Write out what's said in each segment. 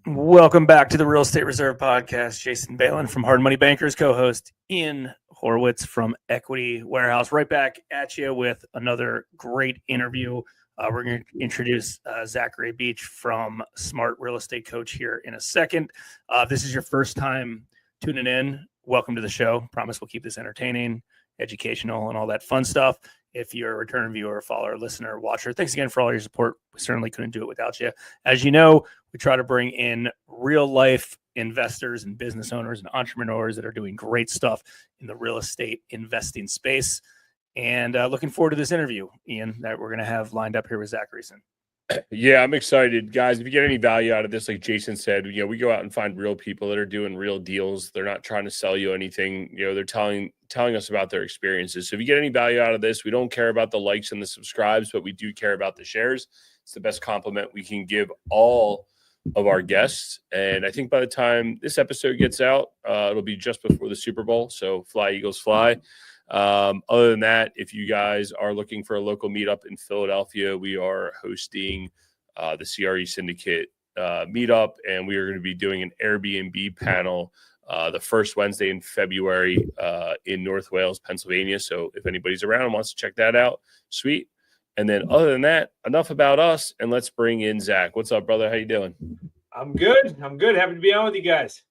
Welcome back to the Real Estate Reserve Podcast. Jason Balin from Hard Money Bankers, co-host Ian Horowitz from Equity Warehouse. Right back at you with another great interview. We're going to introduce Zachary Beach from Smart Real Estate Coach here in a second. This is your first time tuning in. Welcome to the show. Promise we'll keep this entertaining, educational, and all that fun stuff. If you're a return viewer, follower, listener, watcher, thanks again for all your support. We certainly couldn't do it without you. As you know, we try to bring in real life investors and business owners and entrepreneurs that are doing great stuff in the real estate investing space. And looking forward to this interview, Ian, that we're going to have lined up here with Zachary. Yeah, I'm excited, guys. If you get any value out of this, like Jason said, we go out and find real people that are doing real deals. They're not trying to sell you anything. They're telling us about their experiences. So if you get any value out of this, we don't care about the likes and the subscribes, but we do care about the shares. It's the best compliment we can give all of our guests. And I think by the time this episode gets out, it'll be just before the Super Bowl. So fly, Eagles, fly. Other than that, if you guys are looking for a local meetup in Philadelphia, we are hosting the CRE Syndicate meetup, and we are going to be doing an Airbnb panel the first Wednesday in February in North Wales, Pennsylvania. So if anybody's around and wants to check that out, sweet. And then other than that, enough about us, and let's bring in Zach. What's up, brother? How you doing? I'm good. Happy to be on with you guys.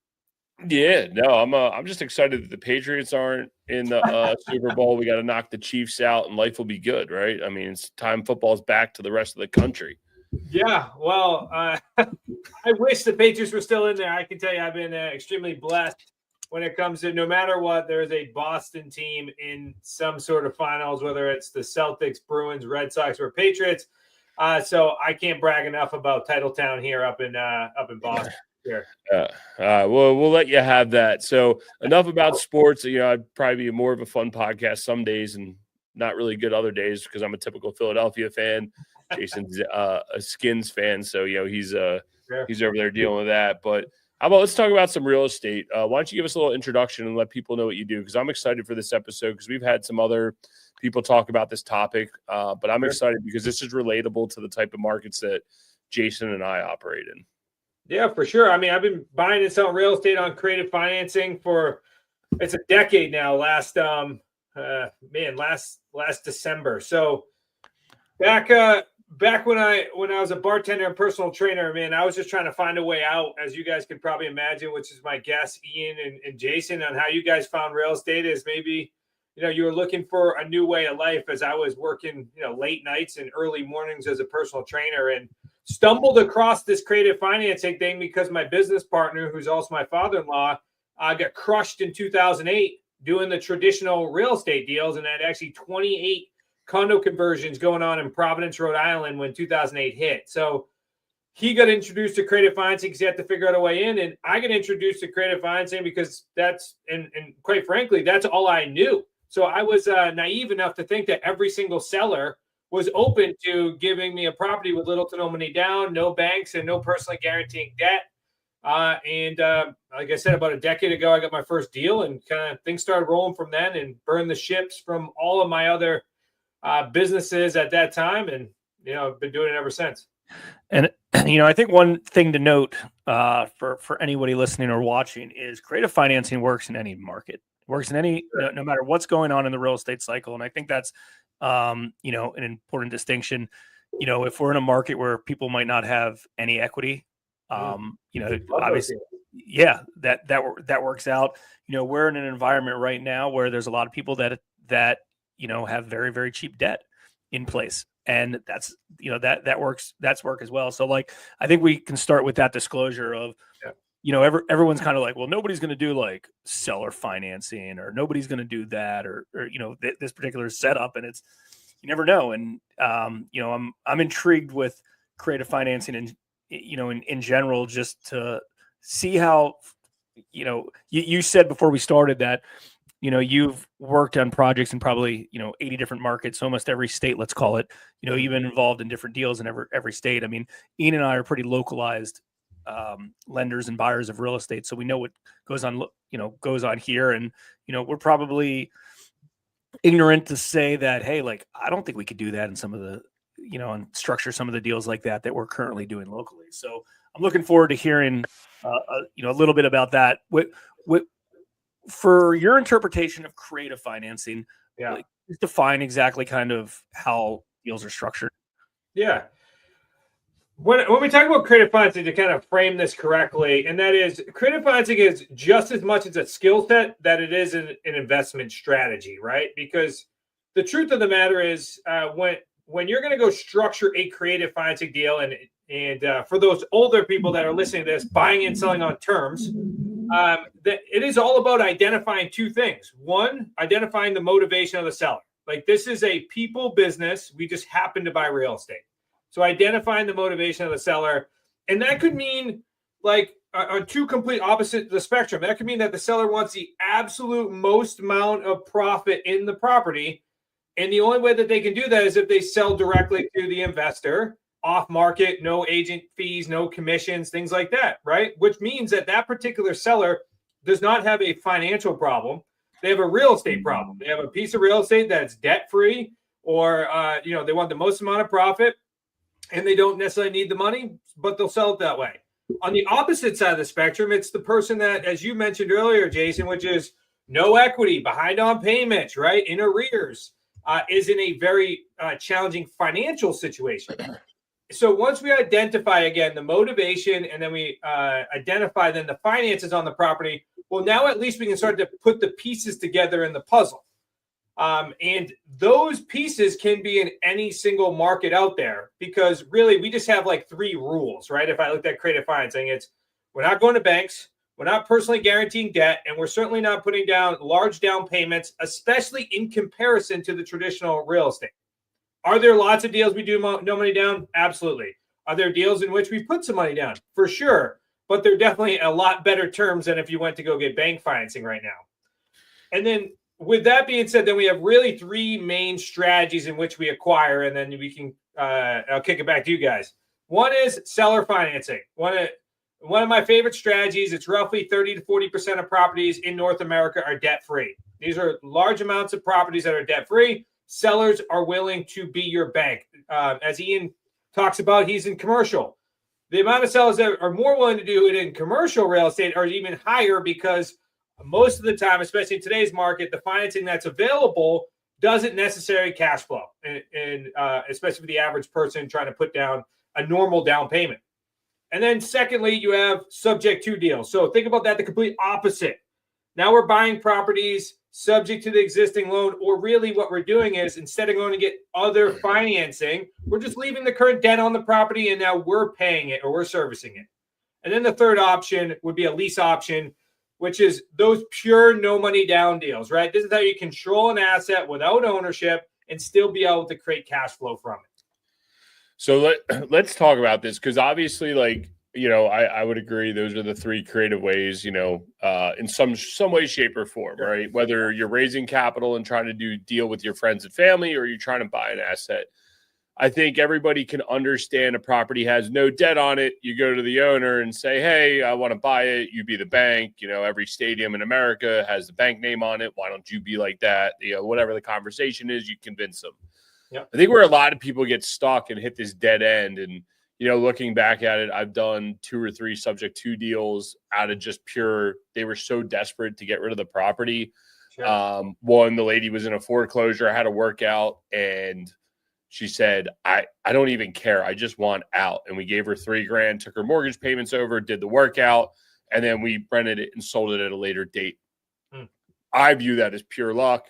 Yeah, no, I'm just excited that the Patriots aren't in the Super Bowl. We got to knock the Chiefs out, and life will be good, right? I mean, it's time football's back to the rest of the country. Yeah, well, I wish the Patriots were still in there. I can tell you I've been extremely blessed when it comes to no matter what, there's a Boston team in some sort of finals, whether it's the Celtics, Bruins, Red Sox, or Patriots. So I can't brag enough about Titletown here up in Boston. Here. We'll let you have that. So enough about sports. I'd probably be more of a fun podcast some days and not really good other days because I'm a typical Philadelphia fan. Jason's a Skins fan, so he's over there dealing with that. But how about let's talk about some real estate? Why don't you give us a little introduction and let people know what you do? Because I'm excited for this episode because we've had some other people talk about this topic, but I'm excited because this is relatable to the type of markets that Jason and I operate in. Yeah, for sure. I mean, I've been buying and selling real estate on creative financing for it's a decade now. Last December. So back when I was a bartender and personal trainer, man, I was just trying to find a way out, as you guys can probably imagine, which is my guest Ian and Jason, on how you guys found real estate is maybe you were looking for a new way of life, as I was working late nights and early mornings as a personal trainer, and stumbled across this creative financing thing because my business partner, who's also my father-in-law, got crushed in 2008 doing the traditional real estate deals, and had actually 28 condo conversions going on in Providence, Rhode Island when 2008 hit. So he got introduced to creative financing because he had to figure out a way in, and I got introduced to creative financing because that's, and quite frankly, that's all I knew. So I was naive enough to think that every single seller was open to giving me a property with little to no money down, no banks, and no personally guaranteeing debt. And like I said, about a decade ago, I got my first deal, and kind of things started rolling from then, and burned the ships from all of my other businesses at that time. And, I've been doing it ever since. And, I think one thing to note for anybody listening or watching is creative financing works in any market. It works in any, no matter what's going on in the real estate cycle. And I think that's, an important distinction. If we're in a market where people might not have any equity, obviously, that works out. We're in an environment right now where there's a lot of people that have very, very cheap debt in place. And that's, that works, that's work as well. So I think we can start with that disclosure of, everyone's kind of like, well, nobody's going to do like seller financing, or nobody's going to do that, or this particular setup. And you never know. And, I'm intrigued with creative financing and, in general, just to see how, you said before we started that, you've worked on projects in probably, 80 different markets, almost every state, let's call it, you've been involved in different deals in every state. I mean, Ian and I are pretty localized lenders and buyers of real estate. So we know what goes on here. And, we're probably ignorant to say that, hey, like, I don't think we could do that in some of the, and structure some of the deals like that we're currently doing locally. So I'm looking forward to hearing, a little bit about that. What for your interpretation of creative financing, like, define exactly kind of how deals are structured. Yeah. When we talk about creative financing, to kind of frame this correctly, and that is, creative financing is just as much as a skill set that it is an investment strategy, right? Because the truth of the matter is, when you're going to go structure a creative financing deal, and for those older people that are listening to this, buying and selling on terms, that it is all about identifying two things. One, identifying the motivation of the seller. Like, this is a people business. We just happen to buy real estate. So identifying the motivation of the seller, and that could mean like on two complete opposite the spectrum. That could mean that the seller wants the absolute most amount of profit in the property, and the only way that they can do that is if they sell directly to the investor, off market, no agent fees, no commissions, things like that, right? Which means that that particular seller does not have a financial problem. They have a real estate problem. They have a piece of real estate that's debt free, or they want the most amount of profit. And they don't necessarily need the money, but they'll sell it that way. On the opposite side of the spectrum, it's the person that, as you mentioned earlier, Jason, which is no equity, behind on payments, right, in arrears, is in a very challenging financial situation. So once we identify, again, the motivation, and then we identify then the finances on the property, well, now at least we can start to put the pieces together in the puzzle. And those pieces can be in any single market out there, because really we just have like three rules, right? If I looked at creative financing, it's we're not going to banks, we're not personally guaranteeing debt, and we're certainly not putting down large down payments, especially in comparison to the traditional real estate. Are there lots of deals we do no money down? Absolutely. Are there deals in which we put some money down? For sure. But they're definitely a lot better terms than if you went to go get bank financing right now. And then with that being said, then we have really three main strategies in which we acquire, and then we can I'll kick it back to you guys. One is seller financing. One of my favorite strategies. It's roughly 30 to 40% of properties in North America are debt free. These are large amounts of properties that are debt free. Sellers are willing to be your bank. As Ian talks about, he's in commercial. The amount of sellers that are more willing to do it in commercial real estate are even higher, because most of the time, especially in today's market, the financing that's available doesn't necessarily cash flow, and especially for the average person trying to put down a normal down payment. And then secondly, you have subject to deals. So think about that, the complete opposite. Now we're buying properties subject to the existing loan, or really what we're doing is, instead of going to get other financing, we're just leaving the current debt on the property, and now we're paying it, or we're servicing it. And then the third option would be a lease option, which is those pure no money down deals, right? This is how you control an asset without ownership and still be able to create cash flow from it. So let's talk about this, because obviously, like, I would agree those are the three creative ways, in some way, shape, or form, right? Whether you're raising capital and trying to deal with your friends and family, or you're trying to buy an asset. I think everybody can understand a property has no debt on it. You go to the owner and say, hey, I want to buy it. You be the bank. Every stadium in America has the bank name on it. Why don't you be like that? Whatever the conversation is, you convince them. Yep. I think where a lot of people get stuck and hit this dead end, and looking back at it, I've done 2 or 3 subject to deals out of just pure, they were so desperate to get rid of the property. Sure. One, the lady was in a foreclosure. I had to work out, and she said, I don't even care. I just want out. And we gave her $3,000, took her mortgage payments over, did the workout, and then we rented it and sold it at a later date. I view that as pure luck.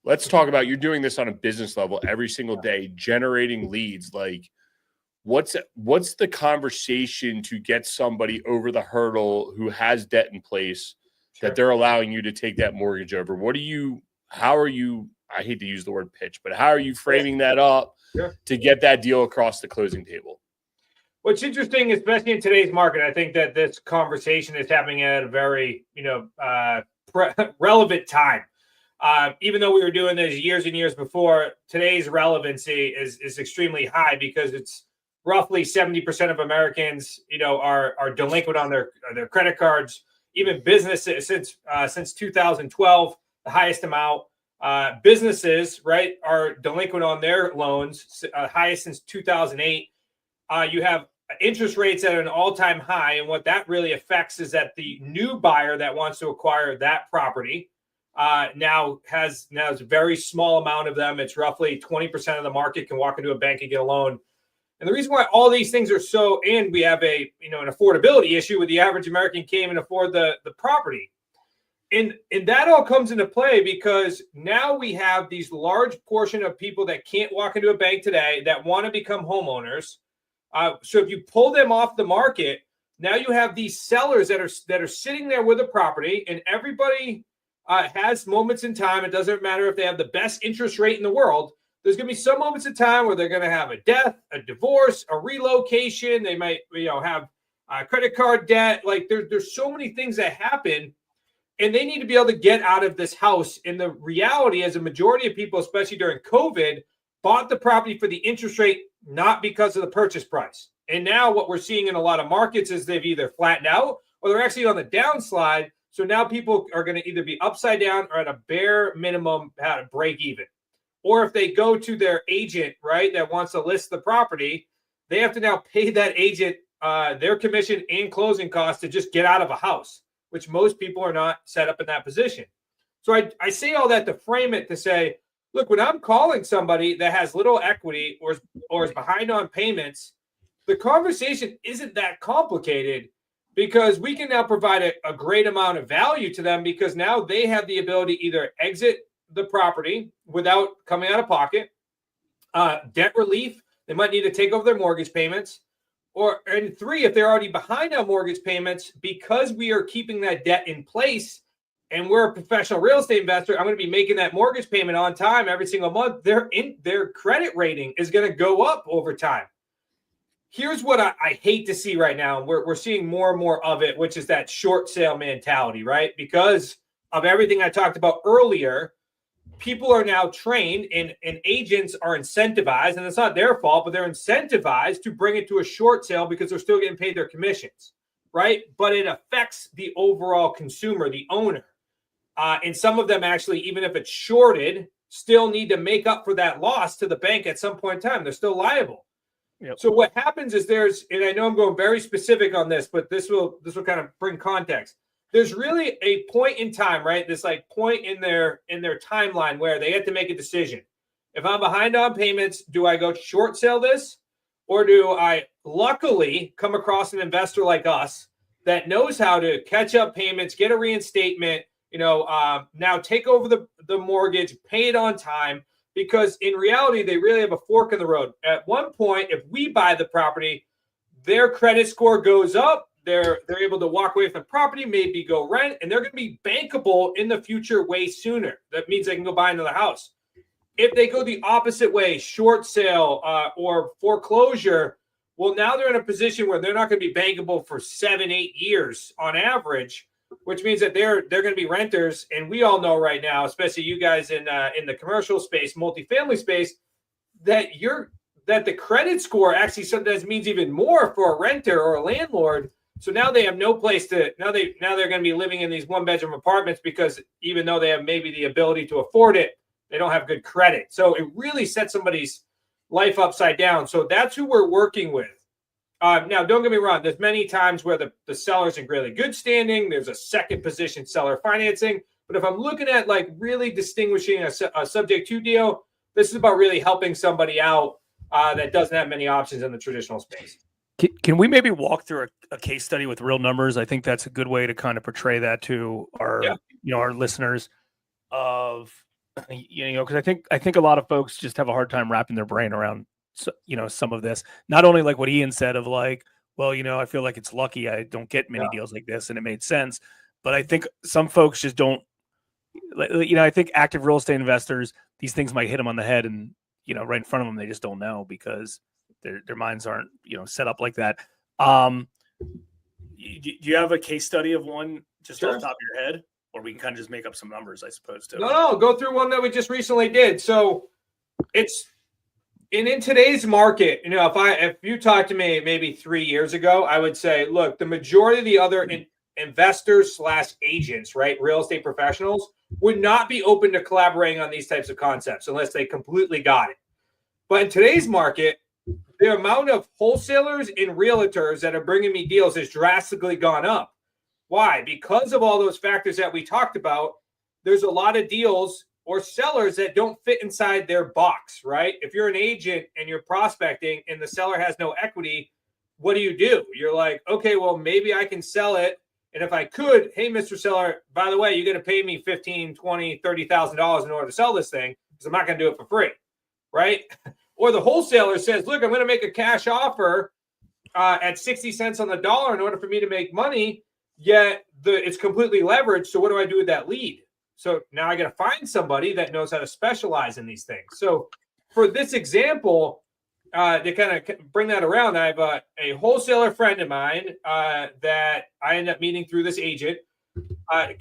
Let's talk about, you're doing this on a business level every single day, generating leads. Like, what's the conversation to get somebody over the hurdle who has debt in place, sure, that they're allowing you to take that mortgage over? How are you, I hate to use the word pitch, but how are you framing that up, sure, to get that deal across the closing table? What's interesting, especially in today's market, I think that this conversation is happening at a very, relevant time. Even though we were doing this years and years before, today's relevancy is extremely high, because it's roughly 70% of Americans, are delinquent on their credit cards. Even businesses since 2012, the highest amount. Businesses, right, are delinquent on their loans, highest since 2008. You have interest rates at an all-time high, and what that really affects is that the new buyer that wants to acquire that property now has a very small amount of them. It's roughly 20% of the market can walk into a bank and get a loan. And the reason why all these things are and we have an affordability issue with the average American can't even afford the property. And that all comes into play because now we have these large portion of people that can't walk into a bank today that want to become homeowners. So if you pull them off the market, now you have these sellers that are sitting there with a property, and everybody has moments in time. It doesn't matter if they have the best interest rate in the world. There's going to be some moments in time where they're going to have a death, a divorce, a relocation. They might, have credit card debt. Like there's so many things that happen, and they need to be able to get out of this house. And the reality is, a majority of people, especially during COVID, bought the property for the interest rate, not because of the purchase price. And now what we're seeing in a lot of markets is they've either flattened out or they're actually on the downslide. So now people are going to either be upside down or at a bare minimum at a break even. Or if they go to their agent, right, that wants to list the property, they have to now pay that agent their commission and closing costs to just get out of a house, which most people are not set up in that position. So I say all that to frame it to say, look, when I'm calling somebody that has little equity or is behind on payments, the conversation isn't that complicated because we can now provide a great amount of value to them because now they have the ability to either exit the property without coming out of pocket, debt relief. They might need to take over their mortgage payments. And three, if they're already behind on mortgage payments, because we are keeping that debt in place and we're a professional real estate investor, I'm going to be making that mortgage payment on time every single month. Their credit rating is going to go up over time. Here's what I hate to see right now. We're seeing more and more of it, which is that short sale mentality, right? Because of everything I talked about earlier, people are now trained and agents are incentivized, and it's not their fault, but they're incentivized to bring it to a short sale because they're still getting paid their commissions, right? But it affects the overall consumer, the owner. And some of them actually, even if it's shorted, still need to make up for that loss to the bank at some point in time. They're still liable. Yep. So what happens is and I know I'm going very specific on this, but this will kind of bring context. There's really a point in time, right? This like point in their timeline where they have to make a decision. If I'm behind on payments, do I go short sale this? Or do I luckily come across an investor like us that knows how to catch up payments, get a reinstatement, now take over the mortgage, pay it on time? Because in reality, they really have a fork in the road. At one point, if we buy the property, their credit score goes up. They're able to walk away from the property, maybe go rent, and they're going to be bankable in the future way sooner. That means they can go buy another house. If they go the opposite way, short sale or foreclosure, well, now they're in a position where they're not going to be bankable for 7-8 years on average, which means that they're going to be renters. And we all know right now, especially you guys in the commercial space, multifamily space, that the credit score actually sometimes means even more for a renter or a landlord. So now they have no place to. Now they're going to be living in these 1-bedroom apartments because even though they have maybe the ability to afford it, they don't have good credit. So it really sets somebody's life upside down. So that's who we're working with. Now, don't get me wrong. There's many times where the seller's in really good standing. There's a second position seller financing. But if I'm looking at like really distinguishing a subject to deal, this is about really helping somebody out that doesn't have many options in the traditional space. Can we maybe walk through a case study with real numbers? I think that's a good way to kind of portray that to our our listeners. Because I think a lot of folks just have a hard time wrapping their brain around some of this. Not only like what Ian said of like, well, I feel like it's lucky I don't get many deals like this, and it made sense. But I think some folks just don't. I think active real estate investors, these things might hit them on the head, and right in front of them, they just don't know because their minds aren't set up like that. Do you have a case study of one just off the top of your head, or we can kind of just make up some numbers, I suppose too? No, go through one that we just recently did. So it's And in today's market, if you talked to me maybe 3 years ago, I would say, look, the majority of the other investors / agents, right, real estate professionals, would not be open to collaborating on these types of concepts unless they completely got it. But in today's market, the amount of wholesalers and realtors that are bringing me deals has drastically gone up. Why? Because of all those factors that we talked about, there's a lot of deals or sellers that don't fit inside their box, right? If you're an agent and you're prospecting and the seller has no equity, what do? You're like, okay, well, maybe I can sell it. And if I could, hey, Mr. Seller, by the way, you're going to pay me $15,000, $20,000, $30,000 in order to sell this thing because I'm not going to do it for free, right? Or the wholesaler says, look, I'm going to make a cash offer at 60 cents on the dollar in order for me to make money, yet it's completely leveraged. So what do I do with that lead? So now I got to find somebody that knows how to specialize in these things. So for this example, to kind of bring that around, I have a wholesaler friend of mine that I ended up meeting through this agent.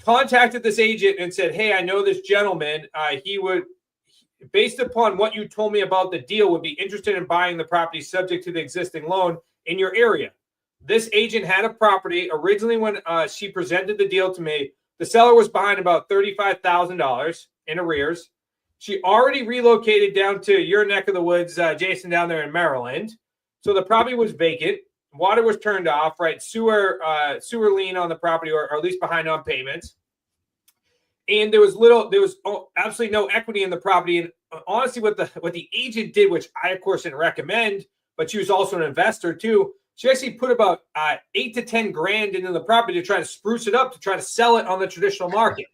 Contacted this agent and said, hey, I know this gentleman. He would, based upon what you told me about the deal, would be interested in buying the property subject to the existing loan in your area. This agent had a property originally when she presented the deal to me. The seller was behind about $35,000 in arrears. She already relocated down to your neck of the woods, Jason, down there in Maryland. So the property was vacant. Water was turned off, right? Sewer lien on the property, or at least behind on payments. And there was absolutely no equity in the property. And honestly, what the agent did, which I of course didn't recommend, but she was also an investor too. She actually put about 8 to 10 grand into the property to try to spruce it up, to try to sell it on the traditional market.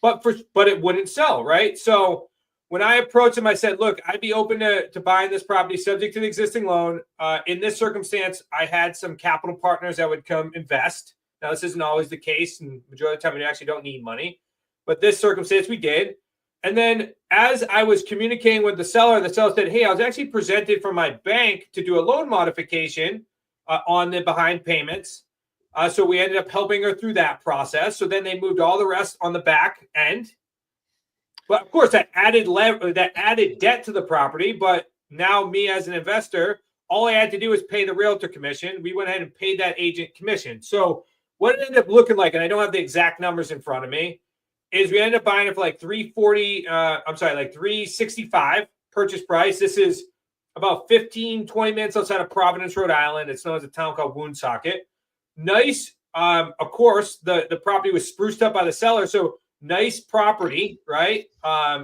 But it wouldn't sell, right? So when I approached him, I said, look, I'd be open to buying this property subject to the existing loan. In this circumstance, I had some capital partners that would come invest. Now, this isn't always the case, and majority of the time we actually don't need money. But this circumstance we did. And then as I was communicating with the seller said, hey, I was actually presented from my bank to do a loan modification on the behind payments. So we ended up helping her through that process. So then they moved all the rest on the back end. But of course, that added debt to the property. But now me as an investor, all I had to do was pay the realtor commission. We went ahead and paid that agent commission. So what it ended up looking like, and I don't have the exact numbers in front of me, is we ended up buying it for like $365 purchase price. This is about 15, 20 minutes outside of Providence, Rhode Island. It's known as a town called Woonsocket. Nice. Of course, the property was spruced up by the seller. So nice property, right?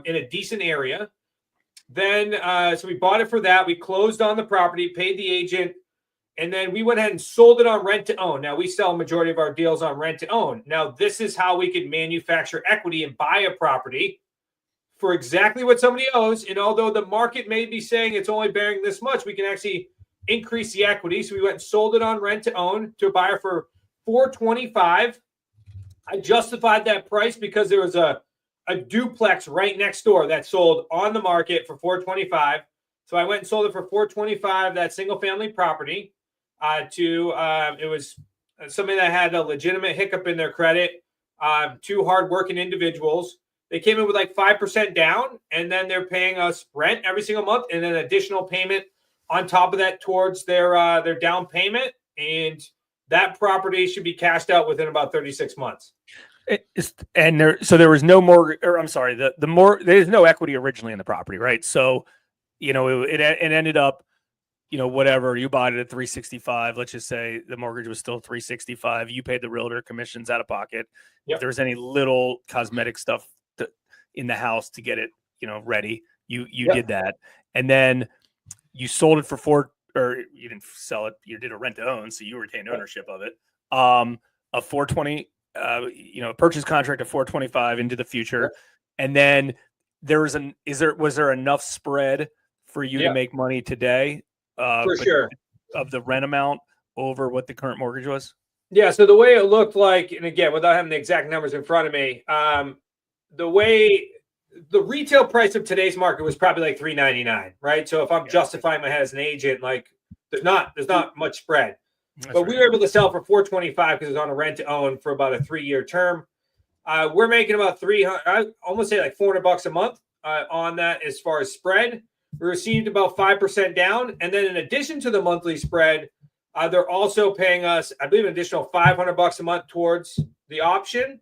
In a decent area. Then, so we bought it for that. We closed on the property, paid the agent, and then we went ahead and sold it on rent to own. Now, we sell a majority of our deals on rent to own. Now, this is how we could manufacture equity and buy a property for exactly what somebody owes. And although the market may be saying it's only bearing this much, we can actually increase the equity. So we went and sold it on rent to own to a buyer for $425. I justified that price because there was a duplex right next door that sold on the market for $425. So I went and sold it for $425, that single family property. It was somebody that had a legitimate hiccup in their credit, two hardworking individuals. They came in with like 5% down, and then they're paying us rent every single month and an additional payment on top of that towards their down payment. And that property should be cashed out within about 36 months. There was no mortgage, or I'm sorry, there's no equity originally in the property, right? So, it ended up, whatever, you bought it at 365. Let's just say the mortgage was still 365. You paid the realtor commissions out of pocket. Yep. If there was any little cosmetic stuff in the house to get it, ready, you did that. And then you sold it for or you didn't sell it. You did a rent to own. So you retained ownership of it. A 420, purchase contract of 425 into the future. Yep. And then was there enough spread for you to make money today? For sure. Of the rent amount over what the current mortgage was? Yeah. So the way it looked like, and again, without having the exact numbers in front of me, the way the retail price of today's market was probably like $399, right? So if I'm justifying my head as an agent, like there's not much spread. But we were able to sell for $425 because it was on a rent to own for about a 3-year term. We're making about $300, I almost say like $400 a month on that as far as spread. we received about 5% down. And then in addition to the monthly spread, they're also paying us, I believe, an additional $500 a month towards the option.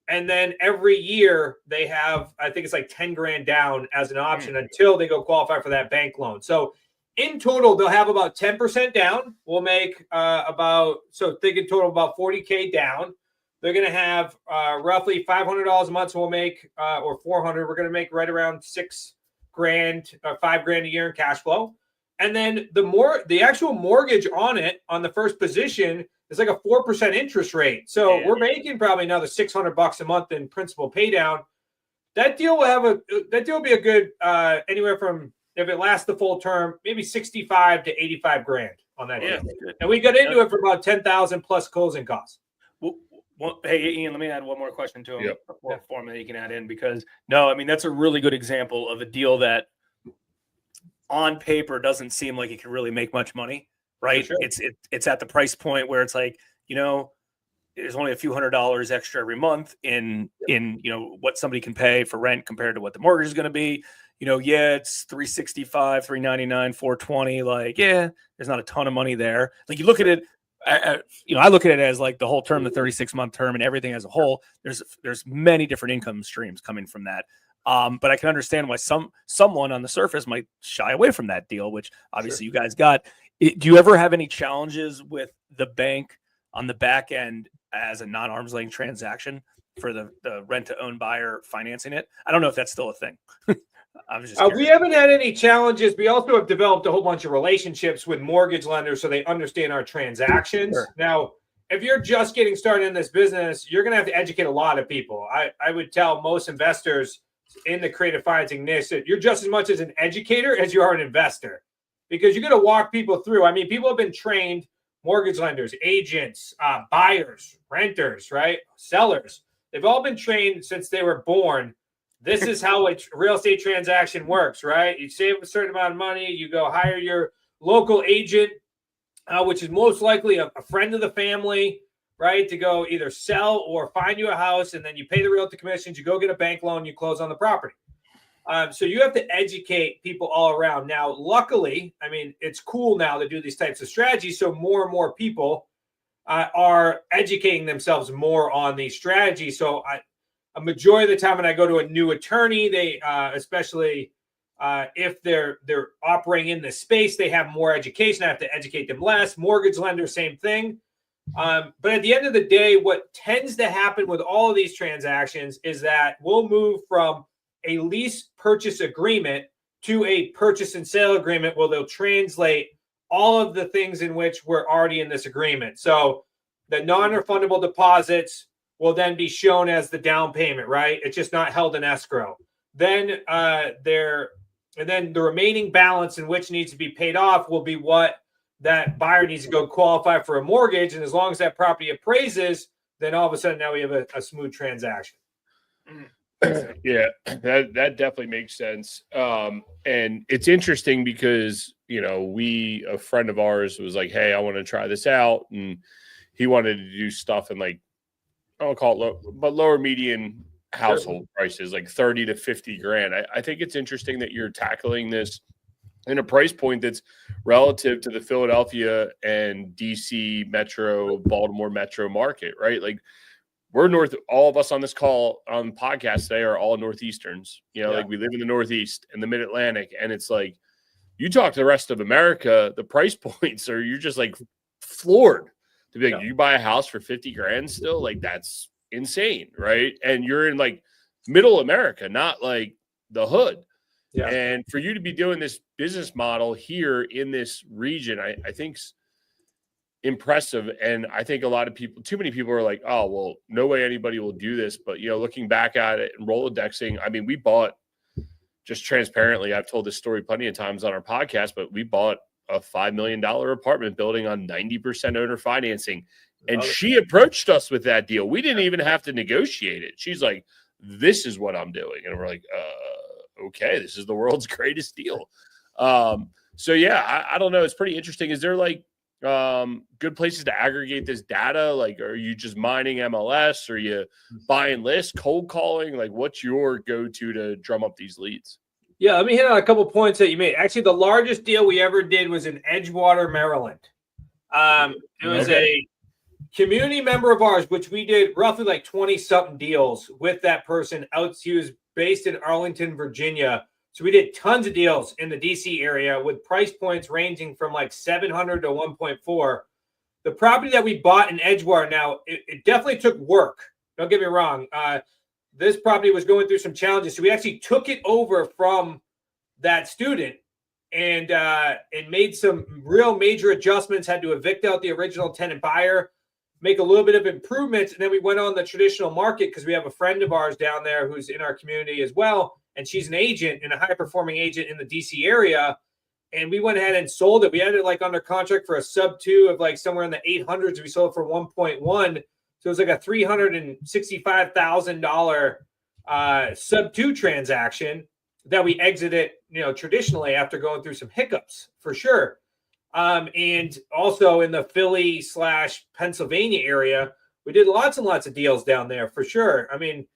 And then every year they have, I think it's like 10 grand down as an option until they go qualify for that bank loan. So in total, they'll have about 10% down. We'll make think in total about 40K down. They're going to have roughly $500 a month. So we'll make, or 400, we're going to make right around 6 grand, 5 grand a year in cash flow. And then the actual mortgage on it, on the first position, is like a 4% interest rate. So we're making probably another $600 a month in principal pay down. That deal will be a good anywhere from, if it lasts the full term, maybe 65 to 85 grand on that deal. And we got into it for about 10,000 plus closing costs. Well, hey, Ian, let me add one more question to him. What form that you can add in, because that's a really good example of a deal that on paper doesn't seem like it can really make much money, right? Sure. It's at the price point where it's like, there's only a few $100s extra every month in what somebody can pay for rent compared to what the mortgage is going to be. It's $365, $399, $420. Like, there's not a ton of money there. Like, you look at it, I look at it as like the whole term, the 36-month term, and everything as a whole. There's many different income streams coming from that. But I can understand why someone on the surface might shy away from that deal, which obviously you guys got. Do you ever have any challenges with the bank on the back end as a non-arm's length transaction for the rent-to-own buyer financing it? I don't know if that's still a thing. I was just we haven't had any challenges. We also have developed a whole bunch of relationships with mortgage lenders so they understand our transactions. Sure. Now, if you're just getting started in this business, you're going to have to educate a lot of people. I would tell most investors in the creative financing niche that you're just as much as an educator as you are an investor, because you're going to walk people through. I mean, people have been trained, mortgage lenders, agents, buyers, renters, right? Sellers. They've all been trained since they were born. This is how a real estate transaction works, right? You save a certain amount of money, you go hire your local agent, which is most likely a friend of the family, right, to go either sell or find you a house, and then you pay the realtor commissions, you go get a bank loan, you close on the property. So you have to educate people all around. Now, luckily, I mean, it's cool now to do these types of strategies, so more and more people are educating themselves more on these strategies. So a majority of the time when I go to a new attorney, they especially if they're operating in this space, they have more education. I have to educate them less. Mortgage lender, same thing. But at the end of the day, what tends to happen with all of these transactions is that we'll move from a lease purchase agreement to a purchase and sale agreement where they'll translate all of the things in which we're already in this agreement. So the non-refundable deposits will then be shown as the down payment, right? It's just not held in escrow. Then the remaining balance in which needs to be paid off will be what that buyer needs to go qualify for a mortgage. And as long as that property appraises, then all of a sudden now we have a smooth transaction. Yeah, that definitely makes sense. And it's interesting because, a friend of ours was like, hey, I want to try this out. And he wanted to do stuff in like, I'll call it lower median household prices, like 30 to 50 grand. I think it's interesting that you're tackling this in a price point that's relative to the Philadelphia and DC metro, Baltimore metro market, right? Like, we're all of us on this call on podcast today are all Northeasterns, like we live in the Northeast and the Mid-Atlantic. And it's like, you talk to the rest of America, the price points are, you're just like floored to be like, you buy a house for 50 grand still? Like, that's insane. Right. And you're in like middle America, not like the hood. Yeah. And for you to be doing this business model here in this region, I think's impressive. And I think a lot of people, too many people are like, oh, well, no way anybody will do this. But, looking back at it and Rolodexing, I mean, we bought, just transparently, I've told this story plenty of times on our podcast, but we bought a $5 million apartment building on 90% owner financing. And she approached us with that deal. We didn't even have to negotiate it. She's like, this is what I'm doing. And we're like, okay, this is the world's greatest deal. So yeah, I don't know. It's pretty interesting. Is there like good places to aggregate this data? Like, are you just mining MLS? Are you buying lists, cold calling? Like, what's your go-to to drum up these leads? Yeah, let me hit on a couple points that you made. Actually, the largest deal we ever did was in Edgewater, Maryland. It was a community member of ours, which we did roughly like 20 something deals with that person out. He was based in Arlington, Virginia. So we did tons of deals in the DC area with price points ranging from like 700 to 1.4. The property that we bought in Edgewater, now it definitely took work. Don't get me wrong. This property was going through some challenges. So we actually took it over from that student and made some real major adjustments, had to evict out the original tenant buyer, make a little bit of improvements. And then we went on the traditional market because we have a friend of ours down there who's in our community as well. And she's an agent and a high performing agent in the DC area. And we went ahead and sold it. We had it like under contract for a sub 2 of like somewhere in the 800s. We sold it for 1.1. So it was like a $365,000 sub 2 transaction that we exited, traditionally after going through some hiccups for sure. And also in the Philly / Pennsylvania area, we did lots and lots of deals down there for sure. I mean,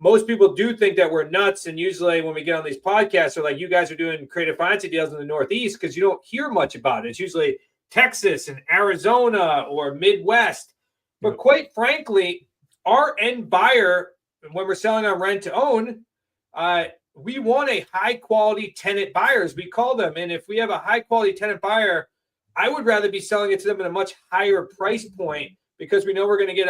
most people do think that we're nuts. And usually when we get on these podcasts, they're like, you guys are doing creative financing deals in the Northeast because you don't hear much about it. It's usually Texas and Arizona or Midwest. But quite frankly, our end buyer, when we're selling on rent to own, we want a high quality tenant buyers, we call them. And if we have a high quality tenant buyer, I would rather be selling it to them at a much higher price point because we know we're going to get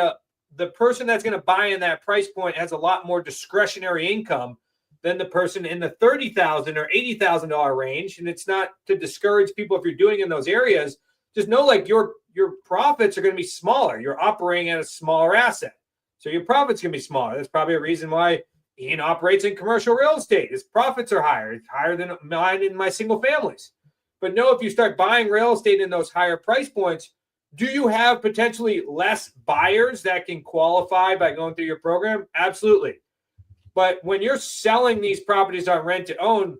the person that's going to buy in that price point has a lot more discretionary income than the person in the $30,000 or $80,000 range. And it's not to discourage people if you're doing in those areas. Just know like your profits are going to be smaller. You're operating at a smaller asset. So your profits can be smaller. That's probably a reason why Ian operates in commercial real estate. His profits are higher. It's higher than mine in my single families. But no, if you start buying real estate in those higher price points, do you have potentially less buyers that can qualify by going through your program? Absolutely. But when you're selling these properties on rent to own,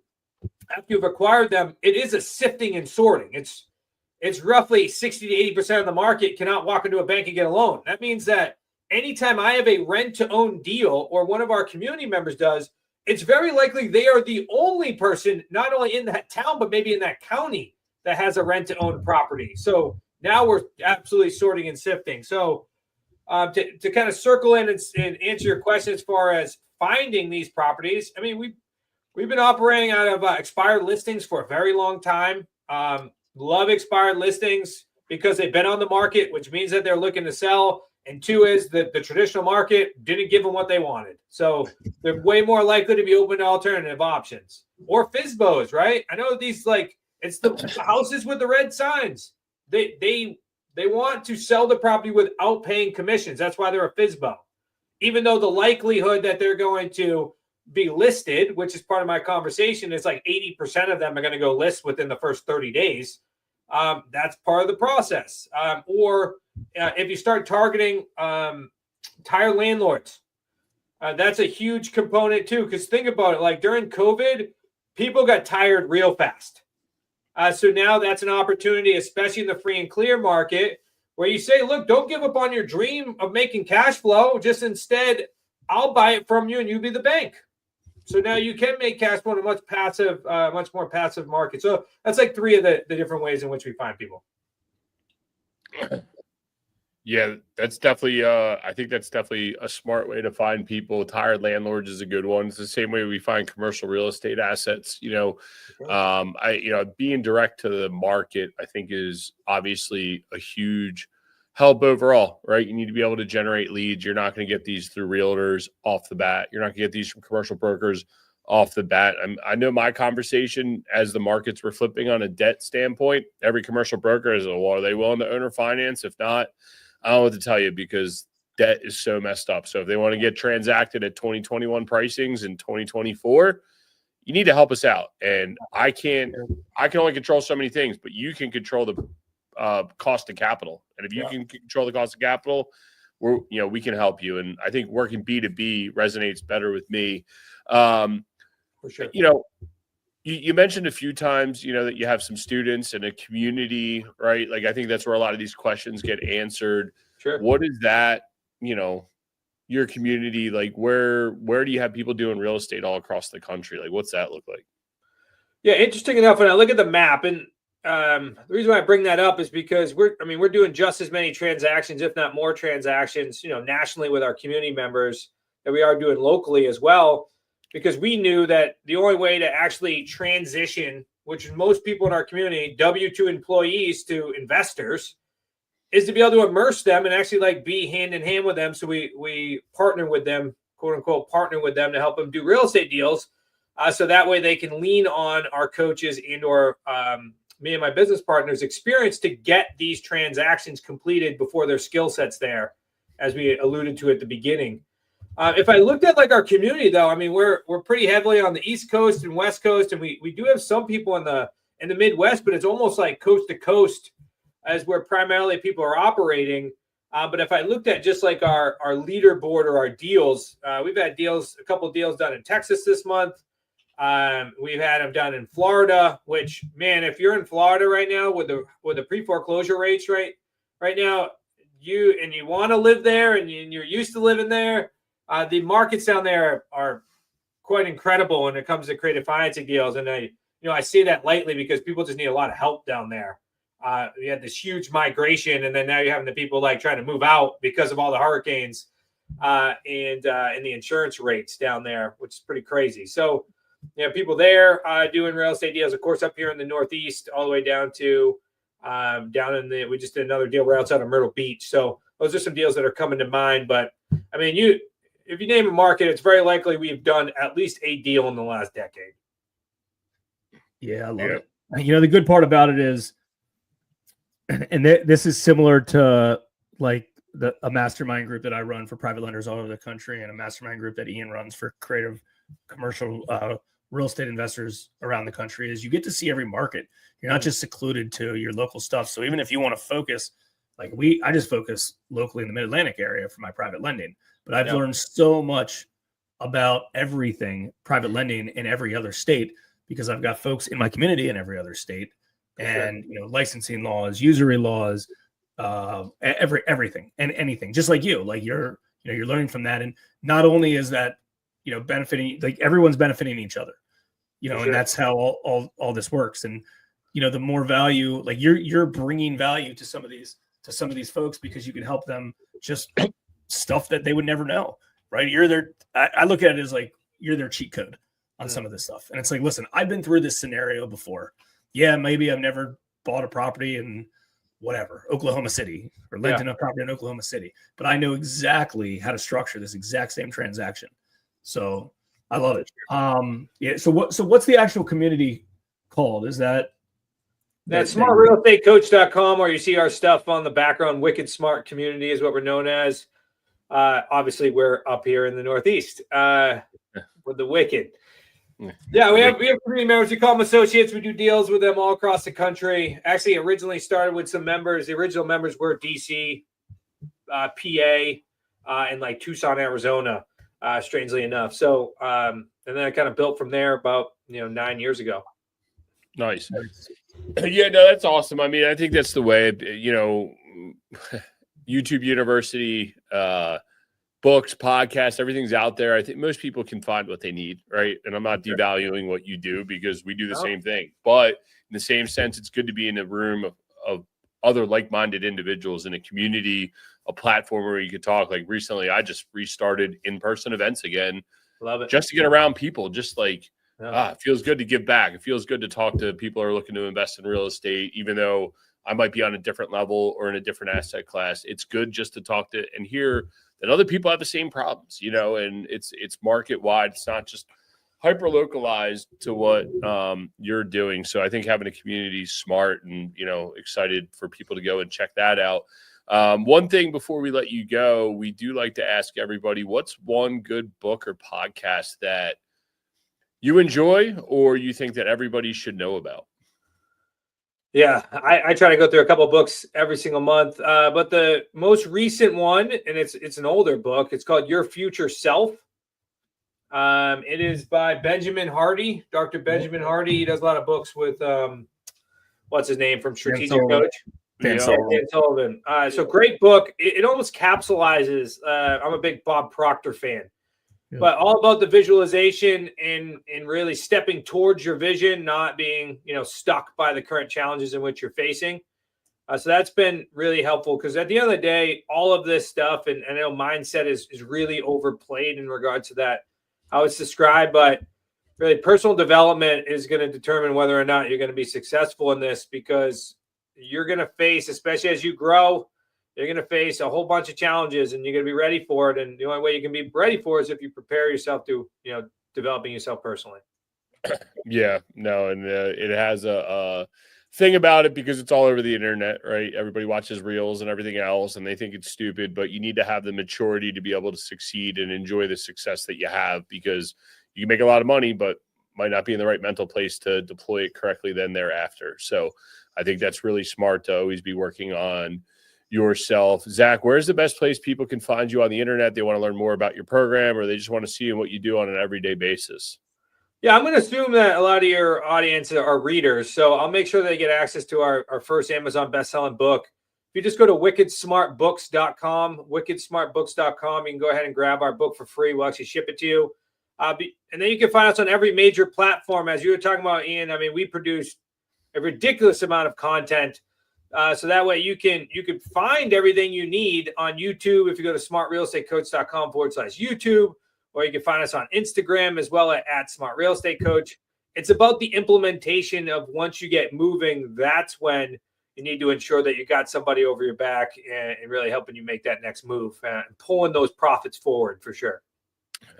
after you've acquired them, it is a sifting and sorting. It's roughly 60 to 80% of the market cannot walk into a bank and get a loan. That means that anytime I have a rent to own deal or one of our community members does, it's very likely they are the only person, not only in that town, but maybe in that county that has a rent to own property. So now we're absolutely sorting and sifting. So to kind of circle in and answer your question as far as finding these properties, I mean, we've been operating out of expired listings for a very long time. Love expired listings because they've been on the market, which means that they're looking to sell. And two is that the traditional market didn't give them what they wanted. So they're way more likely to be open to alternative options or FSBOs, right? I know these it's the houses with the red signs. They want to sell the property without paying commissions. That's why they're a FSBO. Even though the likelihood that they're going to be listed, which is part of my conversation, is like 80% of them are going to go list within the first 30 days. That's part of the process. Or if you start targeting tired landlords, that's a huge component too. Because think about it, like during COVID, people got tired real fast. So now that's an opportunity, especially in the free and clear market, where you say, look, don't give up on your dream of making cash flow. Just instead, I'll buy it from you and you be the bank. So now you can make cash flow in a much more passive market. So that's like three of the different ways in which we find people. Yeah, that's definitely I think that's definitely a smart way to find people. Tired landlords is a good one. It's the same way we find commercial real estate assets. Being direct to the market, I think, is obviously a huge help overall, right? You need to be able to generate leads. You're not going to get these through realtors off the bat. You're not going to get these from commercial brokers off the bat. I know my conversation as the markets were flipping on a debt standpoint, every commercial broker is, well, are they willing to owner finance? If not, I don't know what to tell you because debt is so messed up. So if they want to get transacted at 2021 pricings in 2024, you need to help us out. And I can only control so many things, but you can control the cost of capital. And if you can control the cost of capital, we can help you. And I think working B2B resonates better with me. For sure. You mentioned a few times, that you have some students in a community, right? Like, I think that's where a lot of these questions get answered. Sure. What is that, your community, like where do you have people doing real estate all across the country? Like, what's that look like? Yeah, interesting enough, when I look at the map, and the reason why I bring that up is because we're doing just as many transactions, if not more transactions, nationally with our community members that we are doing locally as well, because we knew that the only way to actually transition, which most people in our community, W-2 employees to investors, is to be able to immerse them and actually like be hand in hand with them. So we partner with them, quote unquote, partner with them to help them do real estate deals. So that way they can lean on our coaches and or me and my business partners' experience to get these transactions completed before their skill set's there, as we alluded to at the beginning. If I looked at like our community, though, I mean, we're pretty heavily on the East Coast and West Coast, and we do have some people in the Midwest, but it's almost like coast to coast as where primarily people are operating. But if I looked at just like our leaderboard or our deals, we've had a couple of deals done in Texas this month. We've had them done in Florida, which, man, if you're in Florida right now with the pre-foreclosure rates right now, you want to live there and you're used to living there, the markets down there are quite incredible when it comes to creative financing deals. And I say that lightly because people just need a lot of help down there. You had this huge migration, and then now you're having the people like trying to move out because of all the hurricanes and the insurance rates down there, which is pretty crazy. So, people there doing real estate deals, of course, up here in the Northeast, all the way down to we just did another deal right outside of Myrtle Beach. So those are some deals that are coming to mind. But I mean, if you name a market, it's very likely we've done at least a deal in the last decade. Yeah, I love it. The good part about it is, and this is similar to like a mastermind group that I run for private lenders all over the country, and a mastermind group that Ian runs for creative commercial real estate investors around the country, is you get to see every market. You're not just secluded to your local stuff. So even if you want to focus, like I just focus locally in the Mid-Atlantic area for my private lending, but I've learned so much about everything private lending in every other state because I've got folks in my community in every other state, and licensing laws, usury laws, everything and anything. Just like you're learning from that, and not only is that benefiting, like everyone's benefiting each other, and that's how all this works. And the more value, like you're bringing value to some of these folks because you can help them just stuff that they would never know, right? I look at it as like you're their cheat code on some of this stuff. And it's like, listen, I've been through this scenario before. Yeah, maybe I've never bought a property in Oklahoma City, or lent in a property in Oklahoma City, but I know exactly how to structure this exact same transaction. So I love it. So what's the actual community called? Is that smartrealestatecoach.com, or you see our stuff on the background? Wicked Smart Community is what we're known as. Obviously we're up here in the Northeast with the Wicked. Yeah, we have community members. We call them associates. We do deals with them all across the country. Actually, originally started with some members. The original members were DC, PA, and like Tucson, Arizona, strangely enough. So, and then I kind of built from there about 9 years ago. Nice. Yeah, no, that's awesome. I mean, I think that's the way. YouTube University, books, podcasts, everything's out there. I think most people can find what they need, right? And I'm not devaluing what you do, because we do the same thing. But in the same sense, it's good to be in a room of other like-minded individuals in a community, a platform where you could talk. Like recently, I just restarted in-person events again. Love it. Just to get around people, just like, it feels good to give back. It feels good to talk to people who are looking to invest in real estate, even though I might be on a different level or in a different asset class. It's good just to talk to and hear that other people have the same problems, and it's market wide. It's not just hyper localized to what you're doing. So I think having a community is smart, and, excited for people to go and check that out. One thing before we let you go, we do like to ask everybody, what's one good book or podcast that you enjoy or you think that everybody should know about? Yeah, I try to go through a couple of books every single month, but the most recent one, and it's an older book, it's called Your Future Self. It is by Benjamin Hardy, Dr. Benjamin Hardy. He does a lot of books with what's his name from Strategic Coach? Dan Sullivan. So great book. It almost capsulizes. I'm a big Bob Proctor fan. But all about the visualization and really stepping towards your vision, not being, stuck by the current challenges in which you're facing. So that's been really helpful because at the end of the day, all of this stuff, and I know mindset is really overplayed in regards to that, how it's described, but really personal development is going to determine whether or not you're going to be successful in this, because you're going to face, especially as you grow, you're going to face a whole bunch of challenges and you're going to be ready for it. And the only way you can be ready for it is if you prepare yourself to, developing yourself personally. Yeah, no. And it has a thing about it because it's all over the internet, right? Everybody watches reels and everything else, and they think it's stupid, but you need to have the maturity to be able to succeed and enjoy the success that you have, because you can make a lot of money, but might not be in the right mental place to deploy it correctly then thereafter. So I think that's really smart to always be working on yourself. Zach, where's the best place people can find you on the internet? They want to learn more about your program, or they just want to see what you do on an everyday basis? Yeah, I'm going to assume that a lot of your audience are readers. So I'll make sure they get access to our first Amazon best-selling book. If you just go to wickedsmartbooks.com, wickedsmartbooks.com, you can go ahead and grab our book for free. We'll actually ship it to you. And then you can find us on every major platform. As you were talking about, Ian, I mean, we produce a ridiculous amount of content. So that way you can find everything you need on YouTube. If you go to smartrealestatecoach.com/YouTube, or you can find us on Instagram as well at Smart Real Estate Coach. It's about the implementation of, once you get moving, that's when you need to ensure that you got somebody over your back and really helping you make that next move and pulling those profits forward for sure.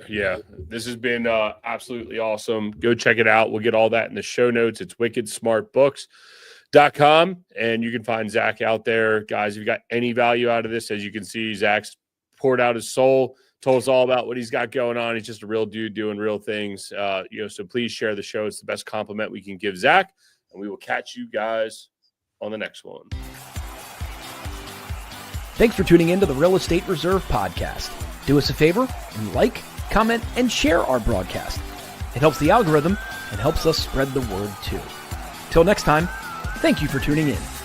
Yeah, this has been absolutely awesome. Go check it out. We'll get all that in the show notes. It's wickedsmartbooks.com, and you can find Zach out there. Guys, if you got any value out of this, as you can see, Zach's poured out his soul, told us all about what he's got going on. He's just a real dude doing real things. So please share the show. It's the best compliment we can give Zach, and we will catch you guys on the next one. Thanks for tuning in to the Real Estate Reserve Podcast. Do us a favor and like, comment, and share our broadcast. It helps the algorithm and helps us spread the word too. Till next time, thank you for tuning in.